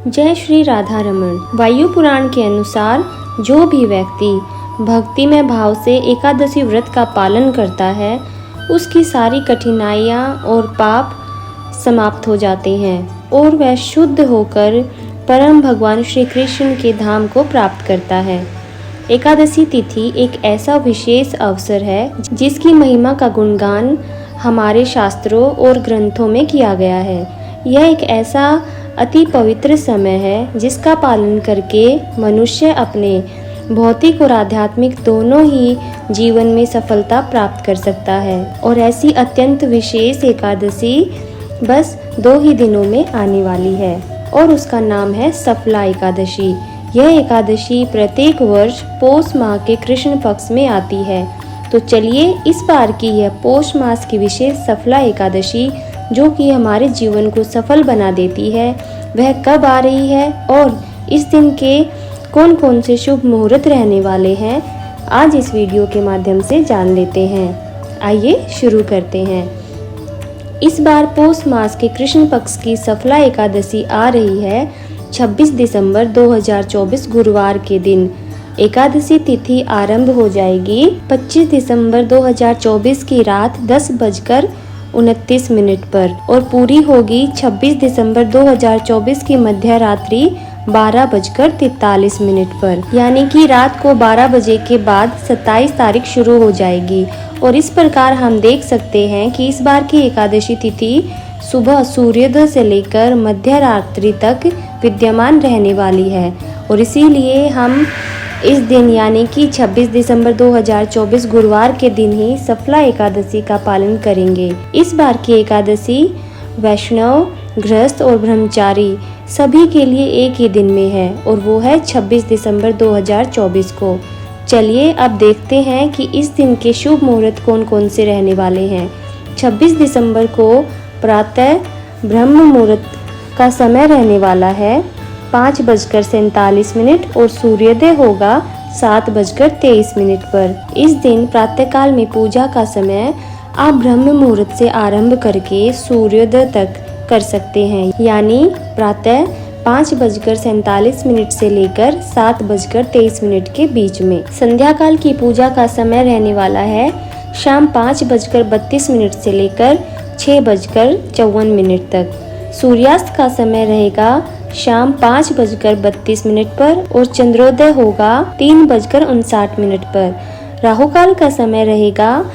जय श्री राधा रमण। वायु पुराण के अनुसार जो भी व्यक्ति भक्ति में भाव से एकादशी व्रत का पालन करता है उसकी सारी कठिनाइयाँ और पाप समाप्त हो जाते हैं और वह शुद्ध होकर परम भगवान श्री कृष्ण के धाम को प्राप्त करता है। एकादशी तिथि एक ऐसा विशेष अवसर है जिसकी महिमा का गुणगान हमारे शास्त्रों और ग्रंथों में किया गया है। यह एक ऐसा अति पवित्र समय है जिसका पालन करके मनुष्य अपने भौतिक और आध्यात्मिक दोनों ही जीवन में सफलता प्राप्त कर सकता है। और ऐसी अत्यंत विशेष एकादशी बस 2 ही दिनों में आने वाली है और उसका नाम है सफला एकादशी। यह एकादशी प्रत्येक वर्ष पौष माह के कृष्ण पक्ष में आती है। तो चलिए इस बार की यह पौष मास की विशेष सफला एकादशी जो कि हमारे जीवन को सफल बना देती है वह कब आ रही है और इस दिन के कौन कौन से शुभ मुहूर्त रहने वाले हैं आज इस वीडियो के माध्यम से जान लेते हैं। आइए शुरू करते हैं। इस बार पौष मास के कृष्ण पक्ष की सफला एकादशी आ रही है 26 दिसंबर 2024 गुरुवार के दिन। एकादशी तिथि आरंभ हो जाएगी 25 दिसंबर 2024 की रात 10:29 पर और पूरी होगी 26 दिसंबर 2024 की मध्य रात्रि 12:43 पर, यानी कि रात को 12 बजे के बाद 27 तारीख शुरू हो जाएगी। और इस प्रकार हम देख सकते हैं कि इस बार की एकादशी तिथि सुबह सूर्योदय से लेकर मध्य रात्रि तक विद्यमान रहने वाली है और इसीलिए हम इस दिन यानी कि 26 दिसंबर 2024 गुरुवार के दिन ही सफला एकादशी का पालन करेंगे। इस बार की एकादशी वैष्णव, गृहस्थ और ब्रह्मचारी सभी के लिए एक ही दिन में है और वो है 26 दिसंबर 2024 को। चलिए अब देखते हैं कि इस दिन के शुभ मुहूर्त कौन कौन से रहने वाले हैं। 26 दिसंबर को प्रातः ब्रह्म मुहूर्त का समय रहने वाला है 5:47 और सूर्योदय होगा 7:23 पर। इस दिन प्रातःकाल में पूजा का समय आप ब्रह्म मुहूर्त से आरंभ करके सूर्योदय तक कर सकते हैं, यानी प्रातः 5:47 से लेकर 7:23 के बीच में। संध्या काल की पूजा का समय रहने वाला है शाम 5:32 से लेकर 6:54 तक। सूर्यास्त का समय रहेगा शाम 5:32 पर और चंद्रोदय होगा 3:59 पर। राहु काल का समय रहेगा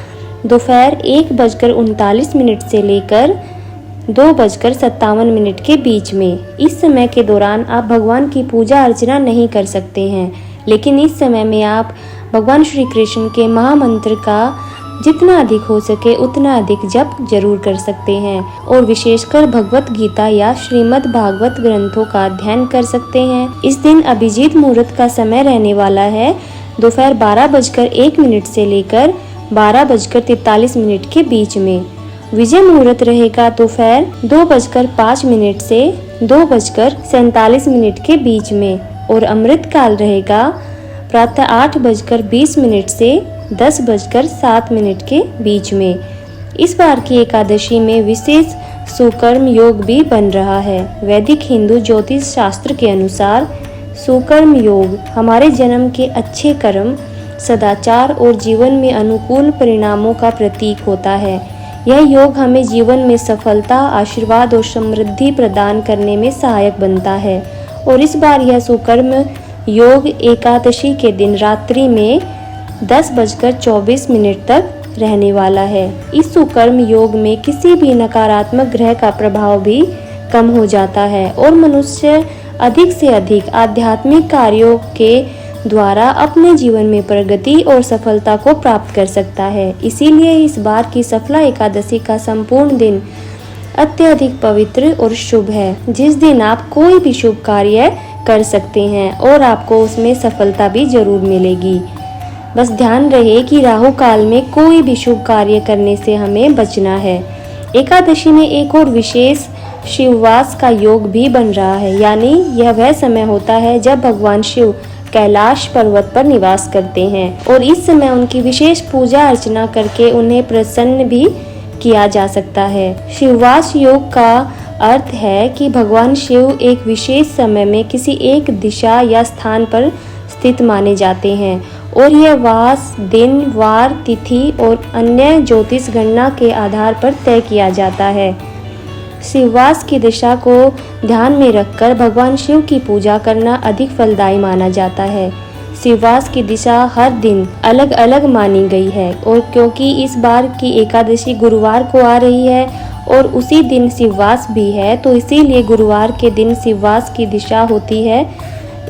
दोपहर 1:39 से लेकर 2:57 के बीच में। इस समय के दौरान आप भगवान की पूजा अर्चना नहीं कर सकते हैं, लेकिन इस समय में आप भगवान श्री कृष्ण के महामंत्र का जितना अधिक हो सके उतना अधिक जप जरूर कर सकते हैं और विशेषकर भगवत गीता या श्रीमद् भागवत ग्रंथों का अध्ययन कर सकते हैं। इस दिन अभिजीत मुहूर्त का समय रहने वाला है दोपहर 12:01 से लेकर 12:43 के बीच में। विजय मुहूर्त रहेगा दोपहर 2:05 से 2:47 के बीच में और अमृत काल रहेगा प्रातः 8:20 से 10:07 के बीच में। इस बार की एकादशी में विशेष सुकर्म योग भी बन रहा है। वैदिक हिंदू ज्योतिष शास्त्र के अनुसार सुकर्म योग हमारे जन्म के अच्छे कर्म, सदाचार और जीवन में अनुकूल परिणामों का प्रतीक होता है। यह योग हमें जीवन में सफलता, आशीर्वाद और समृद्धि प्रदान करने में सहायक बनता है और इस बार यह सुकर्म योग एकादशी के दिन रात्रि में 10:24 तक रहने वाला है। इस सुकर्म योग में किसी भी नकारात्मक ग्रह का प्रभाव भी कम हो जाता है और मनुष्य अधिक से अधिक आध्यात्मिक कार्यों के द्वारा अपने जीवन में प्रगति और सफलता को प्राप्त कर सकता है। इसीलिए इस बार की सफला एकादशी का संपूर्ण दिन अत्यधिक पवित्र और शुभ है, जिस दिन आप कोई भी शुभ कार्य कर सकते हैं और आपको उसमें सफलता भी जरूर मिलेगी। बस ध्यान रहे कि राहु काल में कोई भी शुभ कार्य करने से हमें बचना है। एकादशी में एक और विशेष शिववास का योग भी बन रहा है, यानी यह वह समय होता है जब भगवान शिव कैलाश पर्वत पर निवास करते हैं और इस समय उनकी विशेष पूजा अर्चना करके उन्हें प्रसन्न भी किया जा सकता है। शिववास योग का अर्थ है कि भगवान शिव एक विशेष समय में किसी एक दिशा या स्थान पर स्थित माने जाते हैं और यह वास दिन, वार, तिथि और अन्य ज्योतिष गणना के आधार पर तय किया जाता है। शिववास की दिशा को ध्यान में रखकर भगवान शिव की पूजा करना अधिक फलदायी माना जाता है। शिववास की दिशा हर दिन अलग अलग मानी गई है और क्योंकि इस बार की एकादशी गुरुवार को आ रही है और उसी दिन शिववास भी है, तो इसीलिए गुरुवार के दिन शिववास की दिशा होती है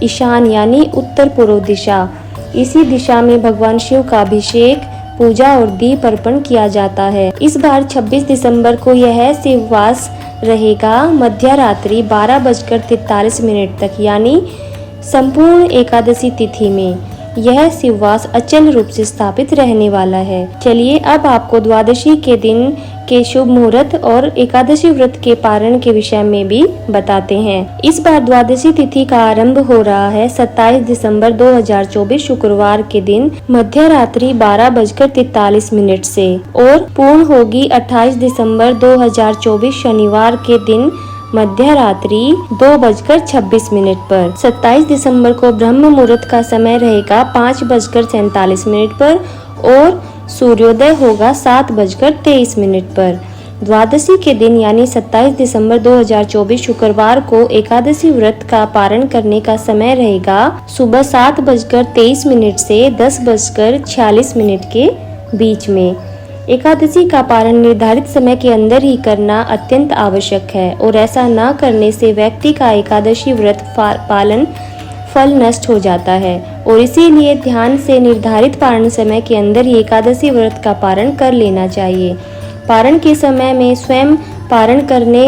ईशान यानी उत्तर पूर्व दिशा। इसी दिशा में भगवान शिव का अभिषेक, पूजा और दीप अर्पण किया जाता है। इस बार 26 दिसंबर को यह शिववास रहेगा मध्य रात्रि 12:43 तक, यानी संपूर्ण एकादशी तिथि में यह शिववास अचल रूप से स्थापित रहने वाला है। चलिए अब आपको द्वादशी के दिन के शुभ मुहूर्त और एकादशी व्रत के पारण के विषय में भी बताते हैं। इस बार द्वादशी तिथि का आरंभ हो रहा है 27 दिसंबर 2024 शुक्रवार के दिन मध्य रात्रि 12:43 से और पूर्ण होगी 28 दिसंबर 2024 शनिवार के दिन मध्य रात्रि 2:26 पर। 27 दिसंबर को ब्रह्म मुहूर्त का समय रहेगा 5:47 पर और सूर्योदय होगा 7:23 पर। द्वादशी के दिन यानी 27 दिसंबर 2024 शुक्रवार को एकादशी व्रत का पारण करने का समय रहेगा सुबह 7:23 से 10:46 के बीच में। एकादशी का पारण निर्धारित समय के अंदर ही करना अत्यंत आवश्यक है और ऐसा न करने से व्यक्ति का एकादशी व्रत पालन फल नष्ट हो जाता है और इसीलिए ध्यान से निर्धारित पारण समय के अंदर ही एकादशी व्रत का पारण कर लेना चाहिए। पारण के समय में स्वयं पारण करने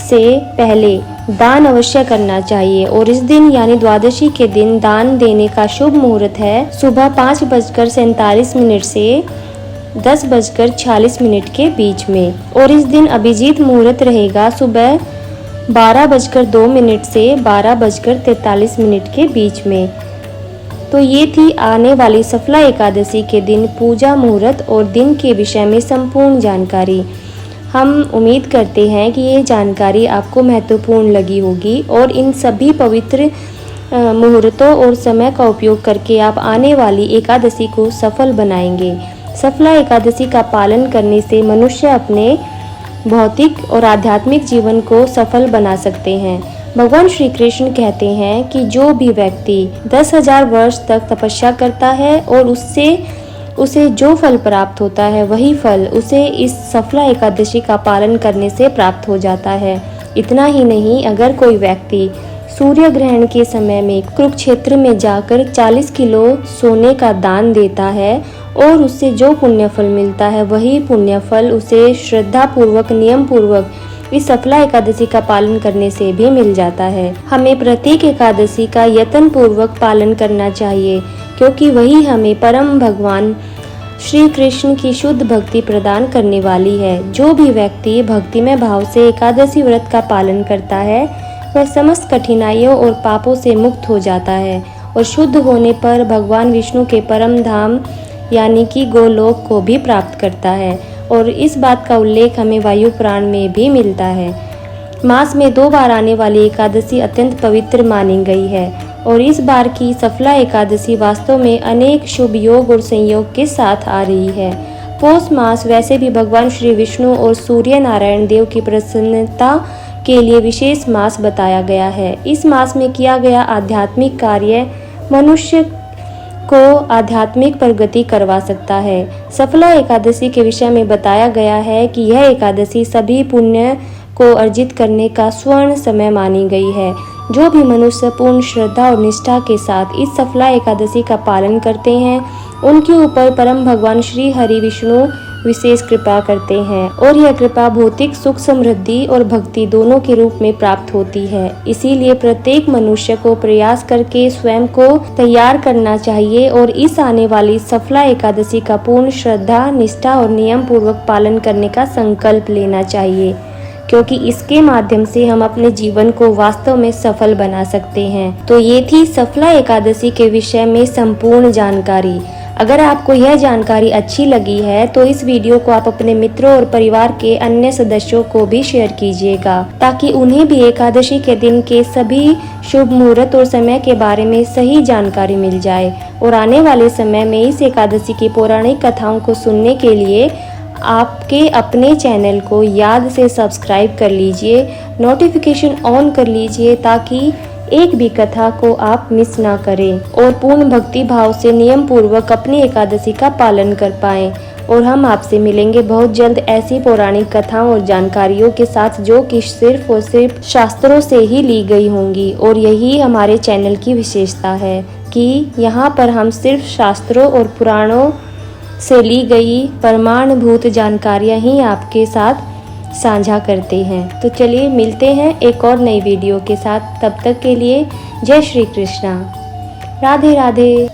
से पहले दान अवश्य करना चाहिए और इस दिन यानी द्वादशी के दिन दान देने का शुभ मुहूर्त है सुबह 5:47 से 10:46 के बीच में और इस दिन अभिजीत मुहूर्त रहेगा सुबह 12:02 से 12:43 के बीच में। तो ये थी आने वाली सफला एकादशी के दिन पूजा मुहूर्त और दिन के विषय में संपूर्ण जानकारी। हम उम्मीद करते हैं कि ये जानकारी आपको महत्वपूर्ण लगी होगी और इन सभी पवित्र मुहूर्तों और समय का उपयोग करके आप आने वाली एकादशी को सफल बनाएंगे। सफला एकादशी का पालन करने से मनुष्य अपने भौतिक और आध्यात्मिक जीवन को सफल बना सकते हैं। भगवान श्री कृष्ण कहते हैं कि जो भी व्यक्ति 10,000 वर्ष तक तपस्या करता है और उसे जो फल प्राप्त होता है वही फल उसे इस सफला एकादशी का पालन करने से प्राप्त हो जाता है। इतना ही नहीं, अगर कोई व्यक्ति सूर्य ग्रहण के समय में कुरुक्षेत्र में जाकर 40 किलो सोने का दान देता है और उससे जो पुण्य फल मिलता है वही पुण्य फल उसे श्रद्धा पूर्वक, नियम पूर्वक इस सफला एकादशी का पालन करने से भी मिल जाता है। हमें प्रत्येक एकादशी का यत्न पूर्वक पालन करना चाहिए क्योंकि वही हमें परम भगवान श्री कृष्ण की शुद्ध भक्ति प्रदान करने वाली है। जो भी व्यक्ति भक्तिमय भाव से एकादशी व्रत का पालन करता है वह समस्त कठिनाइयों और पापों से मुक्त हो जाता है और शुद्ध होने पर भगवान विष्णु के परम धाम यानी कि गोलोक को भी प्राप्त करता है और इस बात का उल्लेख हमें वायु पुराण में भी मिलता है। मास में 2 बार आने वाली एकादशी अत्यंत पवित्र मानी गई है और इस बार की सफला एकादशी वास्तव में अनेक शुभ योग और संयोग के साथ आ रही है। पौष मास वैसे भी भगवान श्री विष्णु और सूर्य नारायण देव की प्रसन्नता के लिए विशेष मास बताया गया है। इस मास में किया गया आध्यात्मिक कार्य मनुष्य को आध्यात्मिक प्रगति करवा सकता है। सफला एकादशी के विषय में बताया गया है कि यह एकादशी सभी पुण्य को अर्जित करने का स्वर्ण समय मानी गई है। जो भी मनुष्य पूर्ण श्रद्धा और निष्ठा के साथ इस सफला एकादशी का पालन करते हैं उनके ऊपर परम भगवान श्री हरि विष्णु विशेष कृपा करते हैं और यह कृपा भौतिक सुख, समृद्धि और भक्ति दोनों के रूप में प्राप्त होती है। इसीलिए प्रत्येक मनुष्य को प्रयास करके स्वयं को तैयार करना चाहिए और इस आने वाली सफला एकादशी का पूर्ण श्रद्धा, निष्ठा और नियम पूर्वक पालन करने का संकल्प लेना चाहिए क्योंकि इसके माध्यम से हम अपने जीवन को वास्तव में सफल बना सकते हैं। तो ये थी सफला एकादशी के विषय में संपूर्ण जानकारी। अगर आपको यह जानकारी अच्छी लगी है तो इस वीडियो को आप अपने मित्रों और परिवार के अन्य सदस्यों को भी शेयर कीजिएगा, ताकि उन्हें भी एकादशी के दिन के सभी शुभ मुहूर्त और समय के बारे में सही जानकारी मिल जाए। और आने वाले समय में इस एकादशी की पौराणिक कथाओं को सुनने के लिए आपके अपने चैनल को याद से सब्सक्राइब कर लीजिए, नोटिफिकेशन ऑन कर लीजिए, ताकि एक भी कथा को आप मिस ना करें और पूर्ण भक्ति भाव से नियम पूर्वक अपनी एकादशी का पालन कर पाएं। और हम आपसे मिलेंगे बहुत जल्द ऐसी पौराणिक कथाओं और जानकारियों के साथ, जो कि सिर्फ और सिर्फ शास्त्रों से ही ली गई होंगी। और यही हमारे चैनल की विशेषता है कि यहाँ पर हम सिर्फ शास्त्रों और पुराणों से ली गई प्रमाणभूत जानकारियाँ ही आपके साथ साझा करते हैं। तो चलिए मिलते हैं एक और नई वीडियो के साथ। तब तक के लिए जय श्री कृष्णा, राधे राधे।